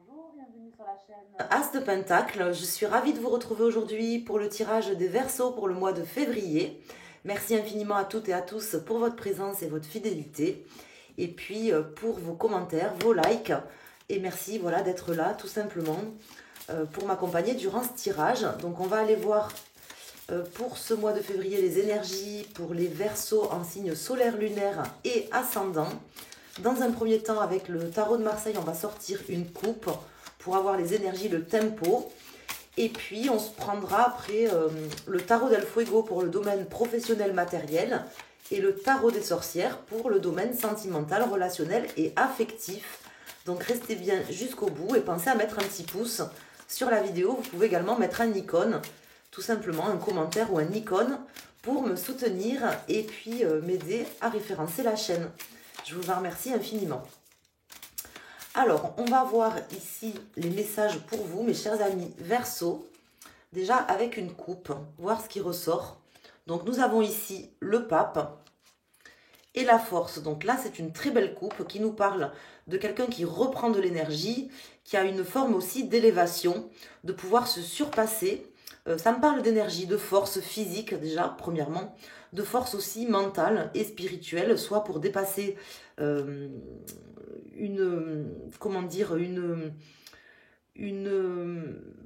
Bonjour, bienvenue sur la chaîne As de Pentacle. Je suis ravie de vous retrouver aujourd'hui pour le tirage des Verseaux pour le mois de février. Merci infiniment à toutes et à tous pour votre présence et votre fidélité. Et puis pour vos commentaires, vos likes. Et merci voilà, d'être là tout simplement pour m'accompagner durant ce tirage. Donc on va aller voir pour ce mois de février les énergies pour les Verseaux en signe solaire, lunaire et ascendant. Dans un premier temps, avec le tarot de Marseille, on va sortir une coupe pour avoir les énergies, le tempo. Et puis, on se prendra après le tarot del Fuego pour le domaine professionnel matériel et le tarot des sorcières pour le domaine sentimental, relationnel et affectif. Donc, restez bien jusqu'au bout et pensez à mettre un petit pouce sur la vidéo. Vous pouvez également mettre un icône, tout simplement un commentaire ou un icône pour me soutenir et puis m'aider à référencer la chaîne. Je vous en remercie infiniment. Alors, on va voir ici les messages pour vous, mes chers amis Verseau. Déjà avec une coupe, voir ce qui ressort. Donc, nous avons ici le pape et la force. Donc là, c'est une très belle coupe qui nous parle de quelqu'un qui reprend de l'énergie, qui a une forme aussi d'élévation, de pouvoir se surpasser. Ça me parle d'énergie, de force physique déjà, premièrement, de force aussi mentale et spirituelle, soit pour dépasser comment dire, une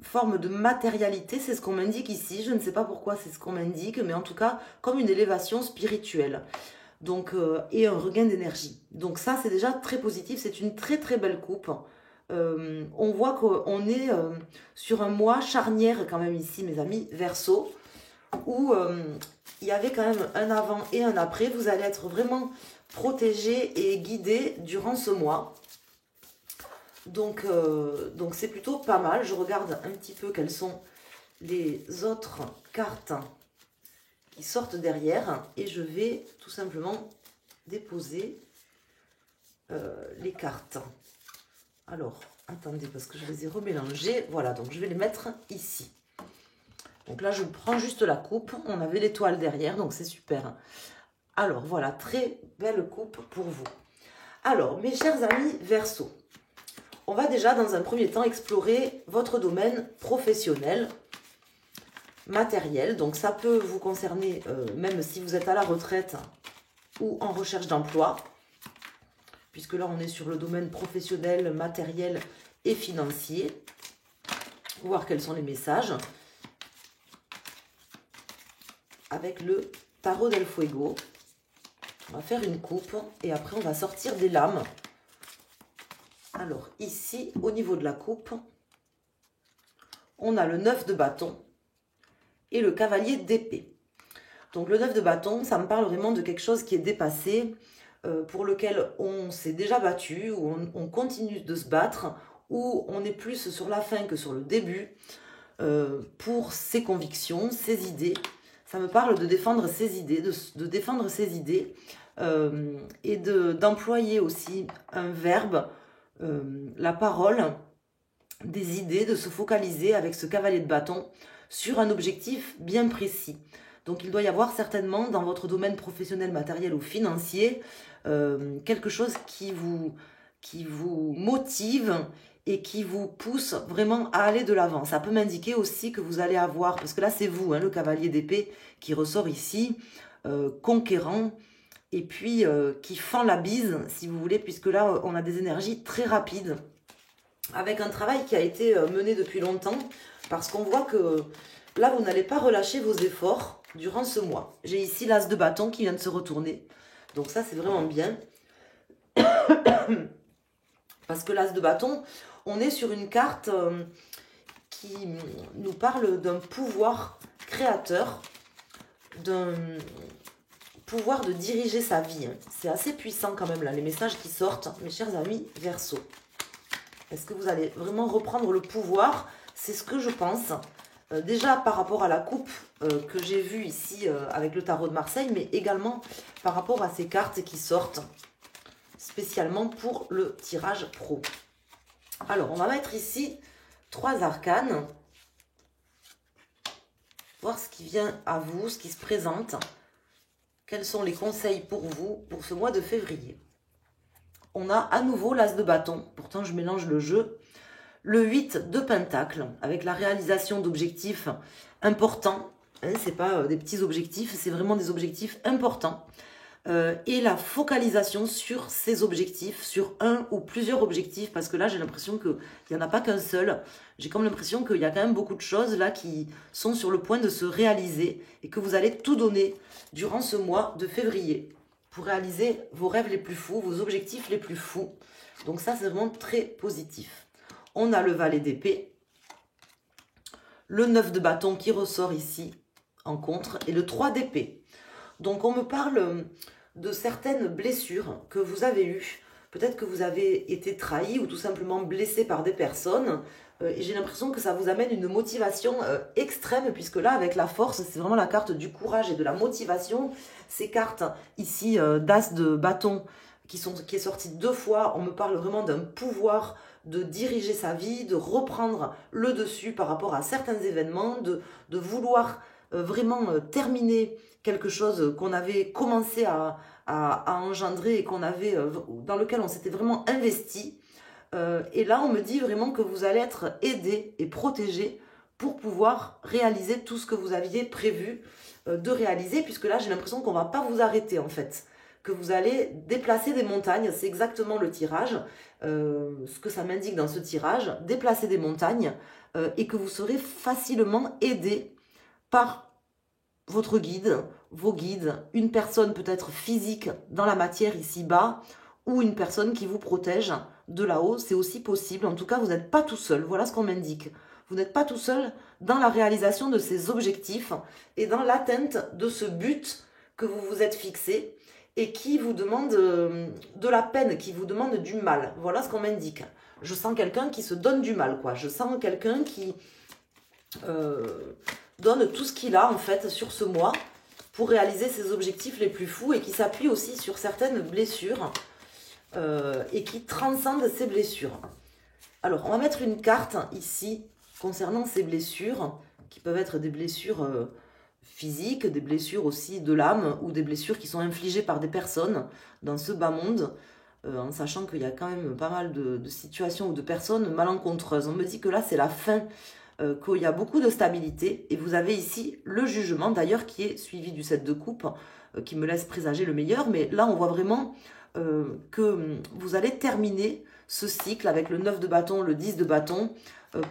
forme de matérialité, c'est ce qu'on m'indique ici, je ne sais pas pourquoi c'est ce qu'on m'indique, mais en tout cas, comme une élévation spirituelle. Donc, et un regain d'énergie. Donc ça, c'est déjà très positif, c'est une très très belle coupe. On voit qu'on est sur un mois charnière quand même ici, mes amis, Verseau, où il y avait quand même un avant et un après. Vous allez être vraiment protégé et guidé durant ce mois. Donc c'est plutôt pas mal. Je regarde un petit peu quelles sont les autres cartes qui sortent derrière. Et je vais tout simplement déposer les cartes. Alors, attendez, parce que je les ai remélangées. Voilà, donc je vais les mettre ici. Donc là, je prends juste la coupe. On avait l'étoile derrière, donc c'est super. Alors, voilà, très belle coupe pour vous. Alors, mes chers amis Verseau, on va déjà, dans un premier temps, explorer votre domaine professionnel, matériel. Donc, ça peut vous concerner, même si vous êtes à la retraite ou en recherche d'emploi, puisque là, on est sur le domaine professionnel, matériel et financier. Voir quels sont les messages. Avec le tarot del Fuego. On va faire une coupe et après, on va sortir des lames. Alors, ici, au niveau de la coupe, on a le 9 de bâton et le cavalier d'épée. Donc, le 9 de bâton, ça me parle vraiment de quelque chose qui est dépassé, pour lequel on s'est déjà battu, ou on continue de se battre, ou on est plus sur la fin que sur le début, pour ses convictions, ses idées. Ça me parle de défendre ses idées, de défendre ses idées, et d'employer aussi un verbe, la parole, des idées, de se focaliser avec ce cavalier de bâton sur un objectif bien précis. Donc il doit y avoir certainement dans votre domaine professionnel, matériel ou financier, quelque chose qui vous motive et qui vous pousse vraiment à aller de l'avant. Ça peut m'indiquer aussi que vous allez avoir, parce que là c'est vous, hein, le cavalier d'épée qui ressort ici, conquérant, et puis qui fend la bise, si vous voulez, puisque là on a des énergies très rapides, avec un travail qui a été mené depuis longtemps, parce qu'on voit que là vous n'allez pas relâcher vos efforts durant ce mois. J'ai ici l'as de bâton qui vient de se retourner, donc ça c'est vraiment bien. Parce que l'as de bâton, on est sur une carte qui nous parle d'un pouvoir créateur, d'un pouvoir de diriger sa vie. C'est assez puissant quand même là, les messages qui sortent, mes chers amis Verseau. Est-ce que vous allez vraiment reprendre le pouvoir? C'est ce que je pense. Déjà par rapport à la coupe que j'ai vue ici avec le tarot de Marseille, mais également par rapport à ces cartes qui sortent spécialement pour le tirage pro. Alors, on va mettre ici 3 arcanes. Voir ce qui vient à vous, ce qui se présente. Quels sont les conseils pour vous pour ce mois de février? On a à nouveau l'as de bâton. Pourtant, je mélange le jeu. le 8 de Pentacle, avec la réalisation d'objectifs importants. Hein, ce n'est pas des petits objectifs, c'est vraiment des objectifs importants. Et la focalisation sur ces objectifs, sur un ou plusieurs objectifs, parce que là j'ai l'impression qu'il n'y en a pas qu'un seul. J'ai comme l'impression qu'il y a quand même beaucoup de choses là qui sont sur le point de se réaliser et que vous allez tout donner durant ce mois de février pour réaliser vos rêves les plus fous, vos objectifs les plus fous. Donc ça c'est vraiment très positif. On a le valet d'épée, le 9 de bâton qui ressort ici en contre et le 3 d'épée. Donc on me parle de certaines blessures que vous avez eues. Peut-être que vous avez été trahi ou tout simplement blessé par des personnes. Et j'ai l'impression que ça vous amène une motivation extrême, puisque là, avec la force, c'est vraiment la carte du courage et de la motivation. Ces cartes ici, d'as de bâton, qui est sortie 2 fois, on me parle vraiment d'un pouvoir de diriger sa vie, de reprendre le dessus par rapport à certains événements, de vouloir vraiment terminer quelque chose qu'on avait commencé à engendrer et dans lequel on s'était vraiment investi. Et là, on me dit vraiment que vous allez être aidé et protégé pour pouvoir réaliser tout ce que vous aviez prévu de réaliser, puisque là, j'ai l'impression qu'on ne va pas vous arrêter en fait, que vous allez déplacer des montagnes. C'est exactement le tirage, ce que ça m'indique dans ce tirage, déplacer des montagnes, et que vous serez facilement aidé par votre guide, vos guides, une personne peut-être physique dans la matière ici-bas, ou une personne qui vous protège de là-haut, c'est aussi possible. En tout cas, vous n'êtes pas tout seul, voilà ce qu'on m'indique. Vous n'êtes pas tout seul dans la réalisation de ces objectifs et dans l'atteinte de ce but que vous vous êtes fixé et qui vous demande de la peine, qui vous demande du mal. Voilà ce qu'on m'indique. Je sens quelqu'un qui se donne du mal, quoi. Je sens quelqu'un qui donne tout ce qu'il a en fait sur ce mois pour réaliser ses objectifs les plus fous et qui s'appuie aussi sur certaines blessures et qui transcende ces blessures. Alors, on va mettre une carte ici concernant ces blessures qui peuvent être des blessures physiques, des blessures aussi de l'âme ou des blessures qui sont infligées par des personnes dans ce bas monde, en sachant qu'il y a quand même pas mal de situations ou de personnes malencontreuses. On me dit que là, c'est la fin, qu'il y a beaucoup de stabilité et vous avez ici le jugement d'ailleurs qui est suivi du 7 de coupe qui me laisse présager le meilleur, mais là on voit vraiment que vous allez terminer ce cycle avec le 9 de bâton, le 10 de bâton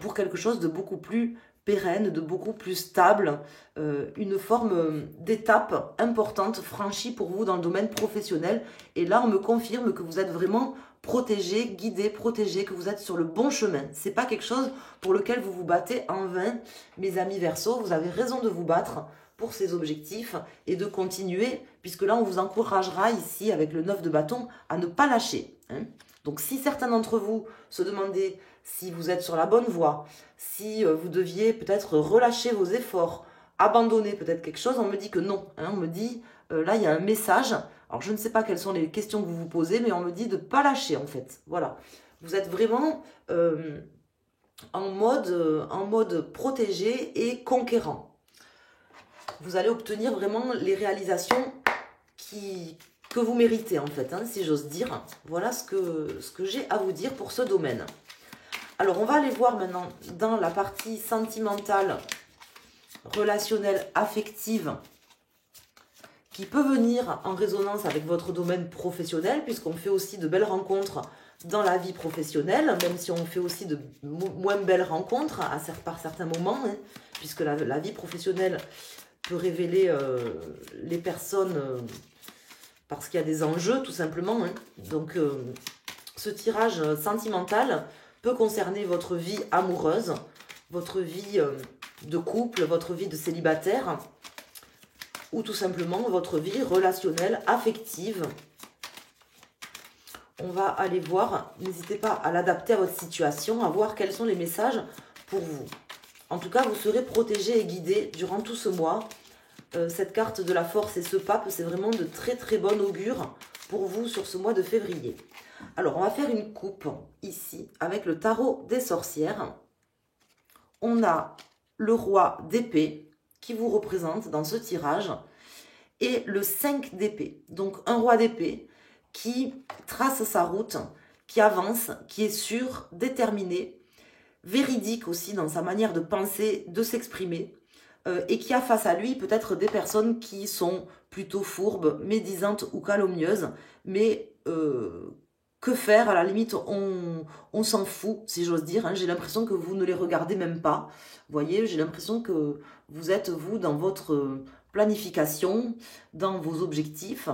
pour quelque chose de beaucoup plus pérenne, de beaucoup plus stable, une forme d'étape importante franchie pour vous dans le domaine professionnel. Et là on me confirme que vous êtes vraiment protégé, guidé, protégé, que vous êtes sur le bon chemin. C'est pas quelque chose pour lequel vous vous battez en vain, mes amis Verseau. Vous avez raison de vous battre pour ces objectifs et de continuer, puisque là on vous encouragera ici avec le 9 de bâton à ne pas lâcher. Hein. Donc si certains d'entre vous se demandaient si vous êtes sur la bonne voie, si vous deviez peut-être relâcher vos efforts, abandonner peut-être quelque chose, on me dit que non. Hein. On me dit, là il y a un message. Alors, je ne sais pas quelles sont les questions que vous vous posez, mais on me dit de ne pas lâcher, en fait. Voilà. Vous êtes vraiment en mode protégé et conquérant. Vous allez obtenir vraiment les réalisations que vous méritez, en fait, hein, si j'ose dire. Voilà ce que j'ai à vous dire pour ce domaine. Alors, on va aller voir maintenant dans la partie sentimentale, relationnelle, affective, qui peut venir en résonance avec votre domaine professionnel, puisqu'on fait aussi de belles rencontres dans la vie professionnelle, même si on fait aussi de moins belles rencontres par certains moments, hein, puisque la vie professionnelle peut révéler les personnes parce qu'il y a des enjeux, tout simplement. Hein. Donc, ce tirage sentimental peut concerner votre vie amoureuse, votre vie de couple, votre vie de célibataire, ou tout simplement votre vie relationnelle, affective. On va aller voir, n'hésitez pas à l'adapter à votre situation, à voir quels sont les messages pour vous. En tout cas, vous serez protégé et guidé durant tout ce mois. Cette carte de la force et ce pape, c'est vraiment de très très bon augure pour vous sur ce mois de février. Alors, on va faire une coupe ici avec le tarot des sorcières. On a le roi d'épée qui vous représente dans ce tirage, et le 5 d'épée. Donc un roi d'épée qui trace sa route, qui avance, qui est sûr, déterminé, véridique aussi dans sa manière de penser, de s'exprimer, et qui a face à lui peut-être des personnes qui sont plutôt fourbes, médisantes ou calomnieuses, mais que faire, à la limite, on s'en fout, si j'ose dire, hein. J'ai l'impression que vous ne les regardez même pas, vous voyez, j'ai l'impression que vous êtes, vous, dans votre planification, dans vos objectifs,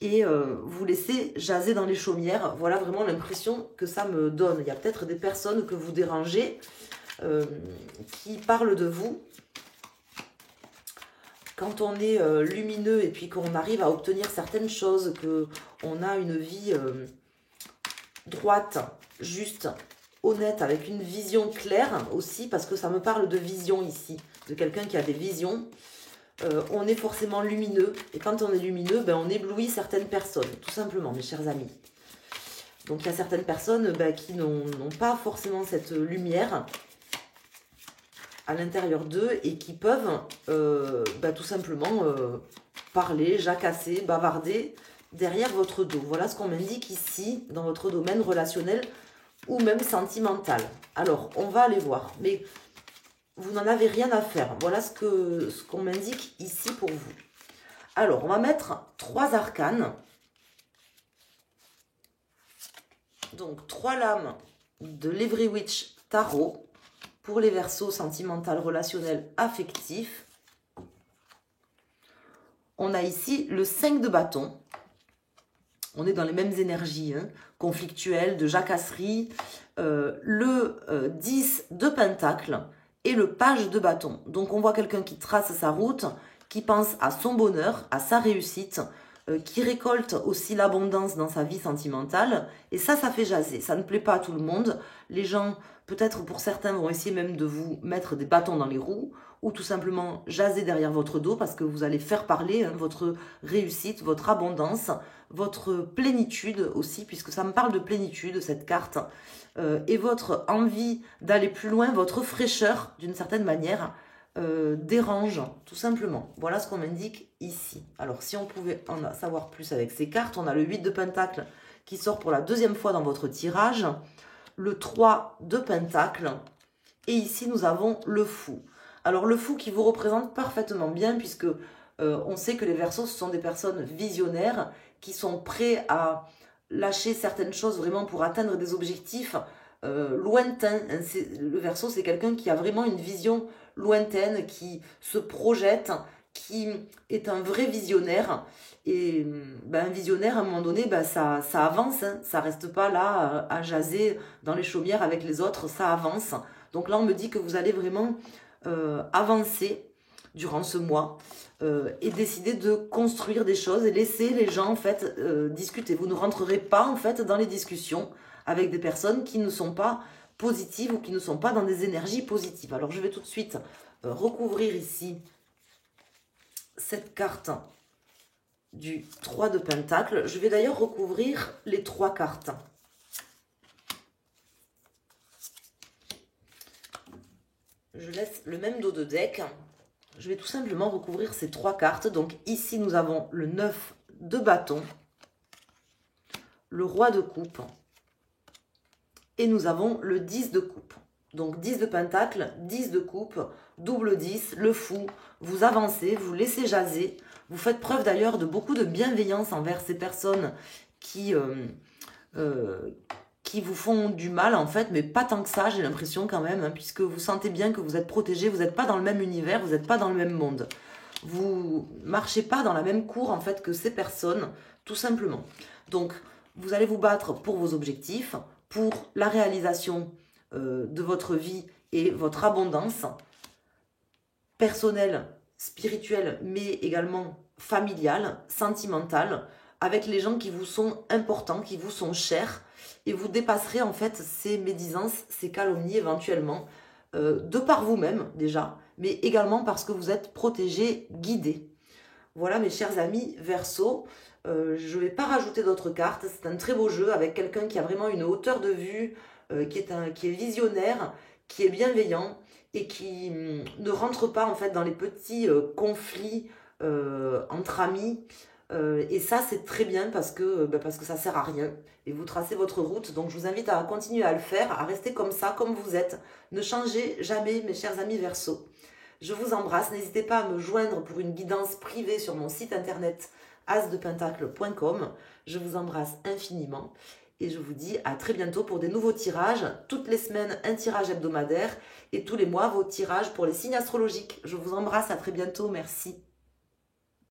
et vous laissez jaser dans les chaumières. Voilà vraiment l'impression que ça me donne. Il y a peut-être des personnes que vous dérangez, qui parlent de vous. Quand on est lumineux et puis qu'on arrive à obtenir certaines choses, qu'on a une vie droite, juste, honnête, avec une vision claire aussi, parce que ça me parle de vision ici, de quelqu'un qui a des visions, on est forcément lumineux, et quand on est lumineux, ben, on éblouit certaines personnes, tout simplement, mes chers amis. Donc il y a certaines personnes qui n'ont pas forcément cette lumière à l'intérieur d'eux et qui peuvent tout simplement parler, jacasser, bavarder derrière votre dos. Voilà ce qu'on m'indique ici dans votre domaine relationnel ou même sentimental. Alors, on va aller voir, mais vous n'en avez rien à faire. Voilà ce qu'on m'indique ici pour vous. Alors, on va mettre 3 arcanes. Donc, 3 lames de l'Every Witch Tarot pour les Verseaux sentimental, relationnel, affectif. On a ici le 5 de bâton. On est dans les mêmes énergies, hein, conflictuelles, de jacasserie. Le 10 de pentacle et le page de bâton. Donc on voit quelqu'un qui trace sa route, qui pense à son bonheur, à sa réussite, qui récolte aussi l'abondance dans sa vie sentimentale. Et ça fait jaser. Ça ne plaît pas à tout le monde. Les gens, peut-être pour certains, vont essayer même de vous mettre des bâtons dans les roues ou tout simplement jaser derrière votre dos parce que vous allez faire parler votre réussite, votre abondance, votre plénitude aussi, puisque ça me parle de plénitude, cette carte, et votre envie d'aller plus loin, votre fraîcheur, d'une certaine manière, dérange, tout simplement. Voilà ce qu'on m'indique ici. Alors, si on pouvait en savoir plus avec ces cartes, on a le 8 de pentacle qui sort pour la 2e fois dans votre tirage, le 3 de pentacle, et ici, nous avons le fou. Alors, le fou qui vous représente parfaitement bien, puisque on sait que les Verseaux, ce sont des personnes visionnaires qui sont prêts à lâcher certaines choses vraiment pour atteindre des objectifs lointains. Le Verseau, c'est quelqu'un qui a vraiment une vision lointaine, qui se projette, qui est un vrai visionnaire. Et un visionnaire, à un moment donné, ça avance, hein. Ça reste pas là à jaser dans les chaumières avec les autres, ça avance. Donc là, on me dit que vous allez vraiment avancer durant ce mois et décider de construire des choses et laisser les gens en fait discuter. Vous ne rentrerez pas en fait dans les discussions avec des personnes qui ne sont pas positives ou qui ne sont pas dans des énergies positives. Alors je vais tout de suite recouvrir ici cette carte du 3 de pentacle. Je vais d'ailleurs recouvrir les 3 cartes. Je laisse le même dos de deck. Je vais tout simplement recouvrir ces 3 cartes. Donc ici, nous avons le 9 de bâton, le roi de coupe et nous avons le 10 de coupe. Donc 10 de pentacle, 10 de coupe, double 10, le fou. Vous avancez, vous laissez jaser. Vous faites preuve d'ailleurs de beaucoup de bienveillance envers ces personnes qui vous font du mal en fait, mais pas tant que ça, j'ai l'impression quand même, hein, puisque vous sentez bien que vous êtes protégé, vous n'êtes pas dans le même univers, vous n'êtes pas dans le même monde. Vous marchez pas dans la même cour en fait que ces personnes, tout simplement. Donc, vous allez vous battre pour vos objectifs, pour la réalisation de votre vie et votre abondance personnelle, spirituelle, mais également familiale, sentimentale, avec les gens qui vous sont importants, qui vous sont chers, et vous dépasserez en fait ces médisances, ces calomnies éventuellement, de par vous-même déjà, mais également parce que vous êtes protégé, guidé. Voilà mes chers amis Verseau, je ne vais pas rajouter d'autres cartes, c'est un très beau jeu avec quelqu'un qui a vraiment une hauteur de vue, qui est visionnaire, qui est bienveillant et qui ne rentre pas en fait dans les petits conflits entre amis, Et ça, c'est très bien parce que ça sert à rien. Et vous tracez votre route. Donc, je vous invite à continuer à le faire, à rester comme ça, comme vous êtes. Ne changez jamais, mes chers amis Verseau. Je vous embrasse. N'hésitez pas à me joindre pour une guidance privée sur mon site internet asdepentacle.com. Je vous embrasse infiniment. Et je vous dis à très bientôt pour des nouveaux tirages. Toutes les semaines, un tirage hebdomadaire. Et tous les mois, vos tirages pour les signes astrologiques. Je vous embrasse, à très bientôt. Merci.